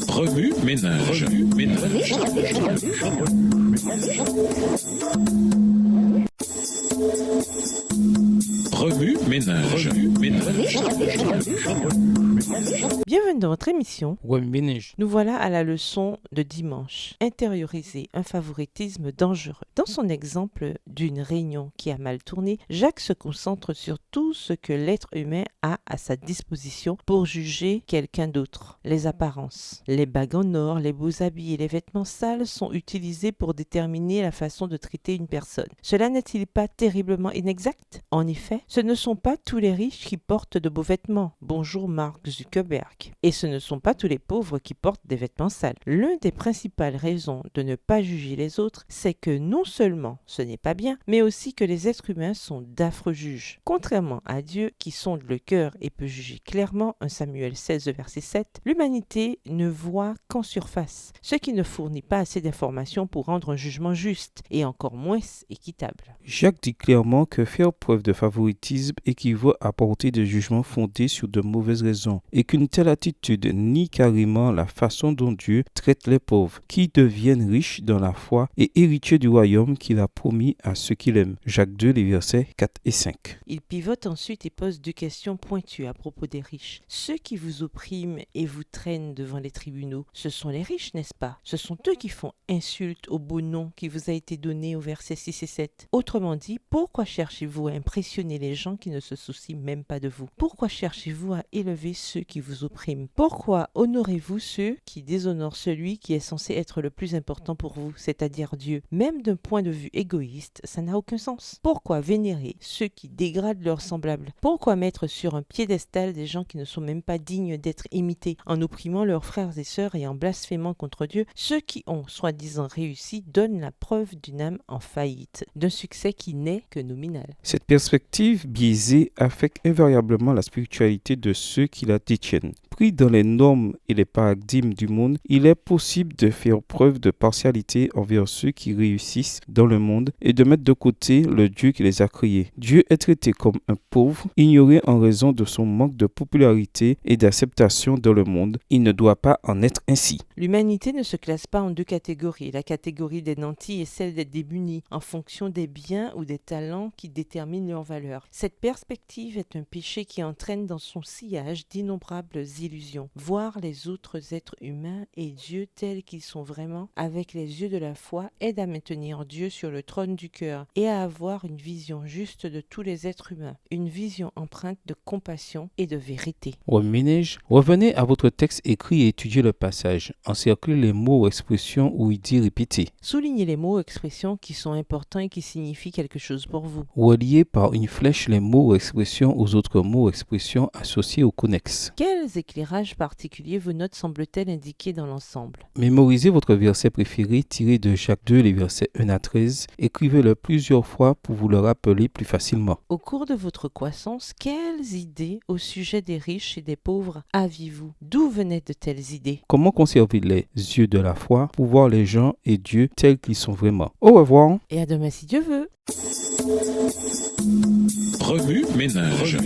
Remue ménage. Remue ménage. Bienvenue dans votre émission. Remue ménage. Nous voilà à la leçon de dimanche. Intérioriser un favoritisme dangereux. Dans son exemple d'une réunion qui a mal tourné, Jacques se concentre sur tout ce que l'être humain a à sa disposition pour juger quelqu'un d'autre. Les apparences. Les bagues en or, les beaux habits et les vêtements sales sont utilisés pour déterminer la façon de traiter une personne. Cela n'est-il pas terriblement inexact? En effet, ce ne sont pas tous les riches qui portent de beaux vêtements. Bonjour Mark Zuckerberg. Et ce ne sont pas tous les pauvres qui portent des vêtements sales. L'une des principales raisons de ne pas juger les autres, c'est que non seulement ce n'est pas bien, mais aussi que les êtres humains sont d'affreux juges. Contrairement à Dieu qui sonde le cœur et peut juger clairement, 1 Samuel 16 verset 7, l'humanité ne voit qu'en surface, ce qui ne fournit pas assez d'informations pour rendre un jugement juste et encore moins équitable. Jacques dit clairement que faire preuve de favoritisme équivaut à porter des jugements fondés sur de mauvaises raisons et qu'une telle attitude nie carrément la façon dont Dieu traite les pauvres, qui deviennent riches dans la foi et héritiers du royaume qu'il a promis à ceux qu'il aime. Jacques 2, les versets 4 et 5. Il pivote ensuite et pose deux questions pointues à propos des riches. Ceux qui vous oppriment et vous traînent devant les tribunaux, ce sont les riches, n'est-ce pas? Ce sont eux qui font insulte au beau nom qui vous a été donné au verset 6 et 7. Autrement dit, pourquoi cherchez-vous à impressionner les gens qui ne se soucient même pas de vous? Pourquoi cherchez-vous à élever ceux qui vous oppriment? Pourquoi honorez-vous ceux qui déshonorent celui qui est censé être le plus important pour vous, c'est-à-dire Dieu? Même d'un point de vue égoïste, ça n'a aucun sens. Pourquoi vénérer ceux qui dégradent leurs semblables? Pourquoi mettre sur un piédestal des gens qui ne sont même pas dignes d'être imités, en opprimant leurs frères et sœurs et en blasphémant contre Dieu? Ceux qui ont soi-disant réussi donnent la preuve d'une âme en faillite, d'un succès qui n'est que nominal. Cette perspective biaisée affecte invariablement la spiritualité de ceux qui la détiennent. Pris dans les normes et les paradigmes du monde, il est possible de faire preuve de partialité envers ceux qui réussissent dans le monde et de mettre de côté le Dieu qui les a créés. Dieu est traité comme un pauvre, ignoré en raison de son manque de popularité et d'acceptation dans le monde. Il ne doit pas en être ainsi. L'humanité ne se classe pas en deux catégories, la catégorie des nantis et celle des démunis, en fonction des biens ou des talents qui déterminent leur valeur. Cette perspective est un péché qui entraîne dans son sillage d'innombrables illusions. Voir les autres êtres humains et Dieu tels qu'ils sont vraiment, avec les yeux de la foi, aide à maintenir Dieu sur le trône du cœur et à avoir une vision juste de tous les êtres humains, une vision empreinte de compassion et de vérité. Remue ménage. Revenez à votre texte écrit et étudiez le passage. Encerclez les mots ou expressions où il dit répéter. Soulignez les mots ou expressions qui sont importants et qui signifient quelque chose pour vous. Reliez par une flèche les mots ou expressions aux autres mots ou expressions associés ou connexes. Quels éclairages particuliers vos notes semblent-elles indiquer dans l'ensemble? Mémorisez votre verset préféré tiré de Jacques 2, les versets 1 à 13. Écrivez-le plusieurs fois pour vous le rappeler plus facilement. Au cours de votre croissance, quelles idées au sujet des riches et des pauvres aviez-vous? D'où venaient de telles idées? Comment conserver les yeux de la foi pour voir les gens et Dieu tels qu'ils sont vraiment? Au revoir. Et à demain si Dieu veut. Remue ménage.